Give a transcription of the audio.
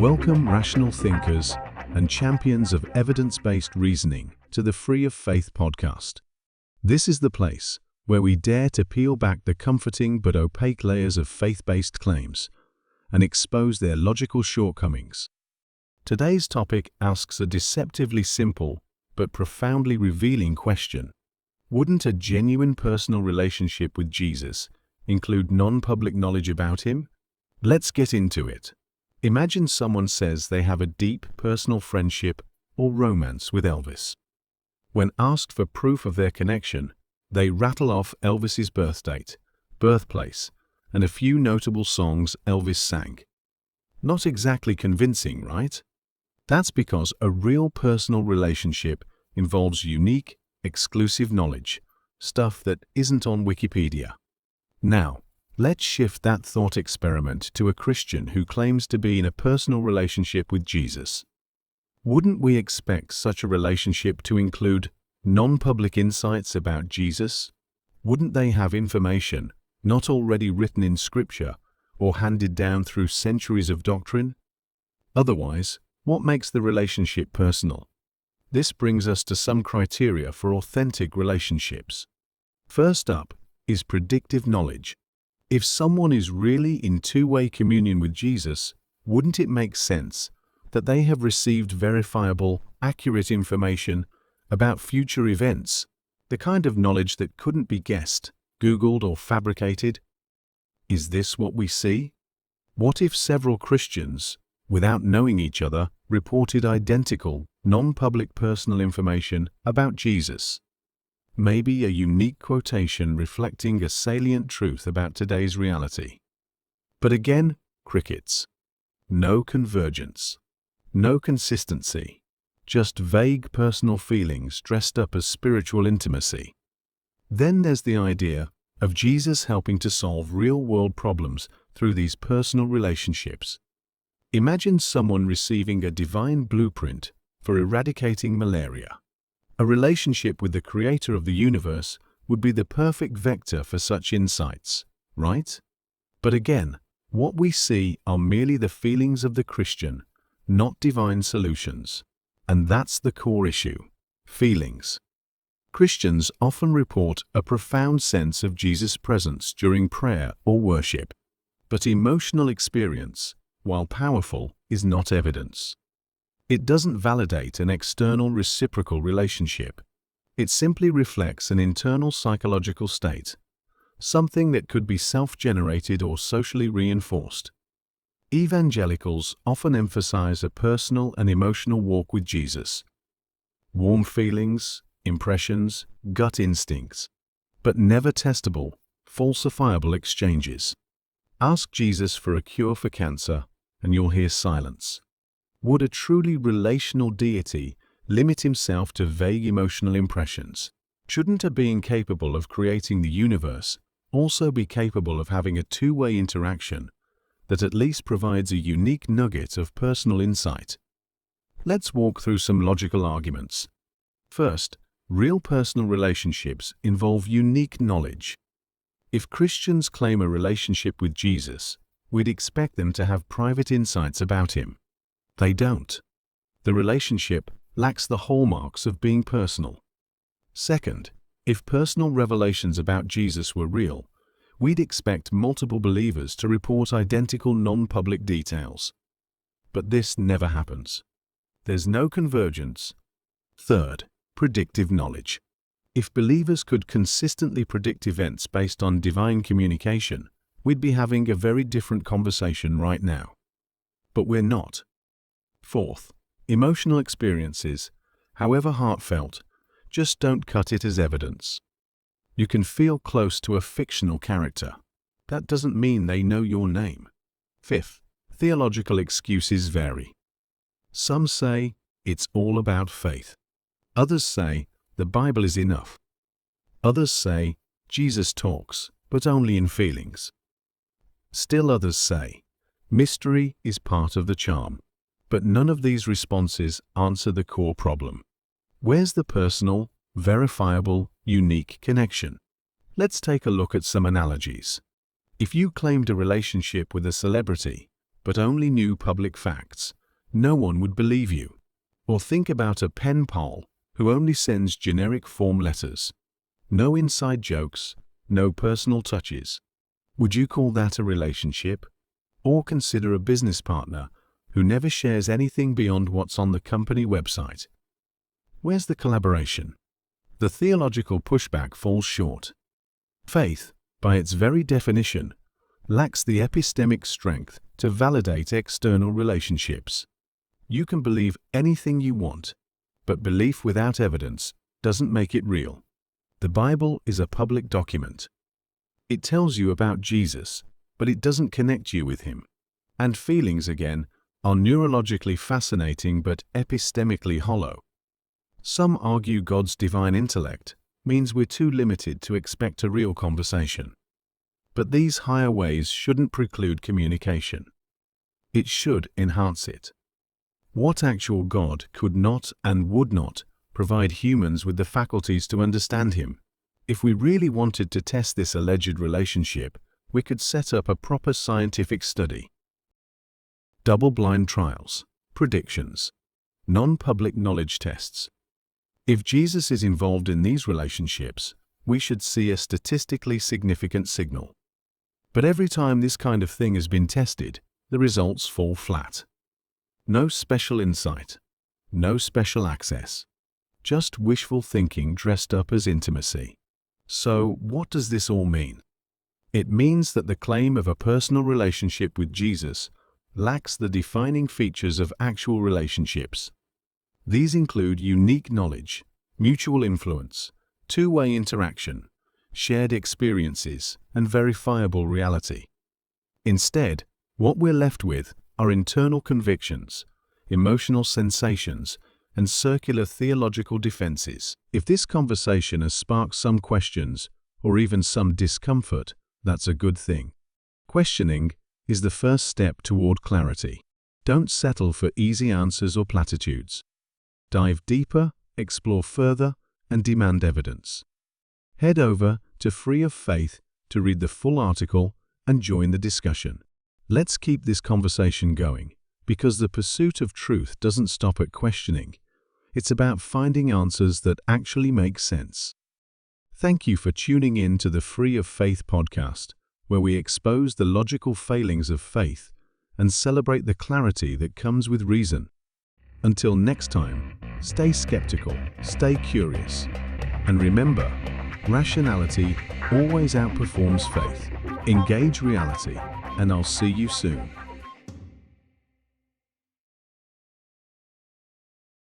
Welcome, rational thinkers and champions of evidence-based reasoning, to the Free of Faith podcast. This is the place where we dare to peel back the comforting but opaque layers of faith-based claims and expose their logical shortcomings. Today's topic asks a deceptively simple but profoundly revealing question. Wouldn't a genuine personal relationship with Jesus include non-public knowledge about him? Let's get into it. Imagine someone says they have a deep personal friendship or romance with Elvis. When asked for proof of their connection, they rattle off Elvis's birth date, birthplace, and a few notable songs Elvis sang. Not exactly convincing, right? That's because a real personal relationship involves unique, exclusive knowledge, stuff that isn't on Wikipedia. Now, let's shift that thought experiment to a Christian who claims to be in a personal relationship with Jesus. Wouldn't we expect such a relationship to include non-public insights about Jesus? Wouldn't they have information not already written in Scripture or handed down through centuries of doctrine? Otherwise, what makes the relationship personal? This brings us to some criteria for authentic relationships. First up is predictive knowledge. If someone is really in two-way communion with Jesus, wouldn't it make sense that they have received verifiable, accurate information about future events, the kind of knowledge that couldn't be guessed, Googled, or fabricated? Is this what we see? What if several Christians, without knowing each other, reported identical, non-public personal information about Jesus? Maybe a unique quotation reflecting a salient truth about today's reality. But again, crickets. No convergence. No consistency. Just vague personal feelings dressed up as spiritual intimacy. Then there's the idea of Jesus helping to solve real-world problems through these personal relationships. Imagine someone receiving a divine blueprint for eradicating malaria. A relationship with the Creator of the universe would be the perfect vector for such insights, right? But again, what we see are merely the feelings of the Christian, not divine solutions. And that's the core issue: feelings. Christians often report a profound sense of Jesus' presence during prayer or worship. But emotional experience, while powerful, is not evidence. It doesn't validate an external reciprocal relationship. It simply reflects an internal psychological state, something that could be self-generated or socially reinforced. Evangelicals often emphasize a personal and emotional walk with Jesus. Warm feelings, impressions, gut instincts, but never testable, falsifiable exchanges. Ask Jesus for a cure for cancer, and you'll hear silence. Would a truly relational deity limit himself to vague emotional impressions? Shouldn't a being capable of creating the universe also be capable of having a two-way interaction that at least provides a unique nugget of personal insight? Let's walk through some logical arguments. First, real personal relationships involve unique knowledge. If Christians claim a relationship with Jesus, we'd expect them to have private insights about him. They don't. The relationship lacks the hallmarks of being personal. Second, if personal revelations about Jesus were real, we'd expect multiple believers to report identical non-public details. But this never happens. There's no convergence. Third, predictive knowledge. If believers could consistently predict events based on divine communication, we'd be having a very different conversation right now. But we're not. Fourth, emotional experiences, however heartfelt, just don't cut it as evidence. You can feel close to a fictional character. That doesn't mean they know your name. Fifth, theological excuses vary. Some say it's all about faith. Others say the Bible is enough. Others say Jesus talks, but only in feelings. Still others say mystery is part of the charm. But none of these responses answer the core problem. Where's the personal, verifiable, unique connection? Let's take a look at some analogies. If you claimed a relationship with a celebrity, but only knew public facts, no one would believe you. Or think about a pen pal who only sends generic form letters. No inside jokes, no personal touches. Would you call that a relationship? Or consider a business partner who never shares anything beyond what's on the company website. Where's the collaboration? The theological pushback falls short. Faith, by its very definition, lacks the epistemic strength to validate external relationships. You can believe anything you want, but belief without evidence doesn't make it real. The Bible is a public document. It tells you about Jesus, but it doesn't connect you with him. And feelings, again, are neurologically fascinating but epistemically hollow. Some argue God's divine intellect means we're too limited to expect a real conversation. But these higher ways shouldn't preclude communication. It should enhance it. What actual God could not and would not provide humans with the faculties to understand him? If we really wanted to test this alleged relationship, we could set up a proper scientific study. Double-blind trials, predictions, non-public knowledge tests. If Jesus is involved in these relationships, we should see a statistically significant signal. But every time this kind of thing has been tested, the results fall flat. No special insight, no special access, just wishful thinking dressed up as intimacy. So, what does this all mean? It means that the claim of a personal relationship with Jesus lacks the defining features of actual relationships. These include unique knowledge, mutual influence, two-way interaction, shared experiences, and verifiable reality. Instead, what we're left with are internal convictions, emotional sensations, and circular theological defenses. If this conversation has sparked some questions, or even some discomfort, that's a good thing. Questioning is the first step toward clarity. Don't settle for easy answers or platitudes. Dive deeper, explore further, and demand evidence. Head over to Free of Faith to read the full article and join the discussion. Let's keep this conversation going, because the pursuit of truth doesn't stop at questioning. It's about finding answers that actually make sense. Thank you for tuning in to the Free of Faith podcast, where we expose the logical failings of faith and celebrate the clarity that comes with reason. Until next time, stay skeptical, stay curious, and remember, rationality always outperforms faith. Engage reality, and I'll see you soon.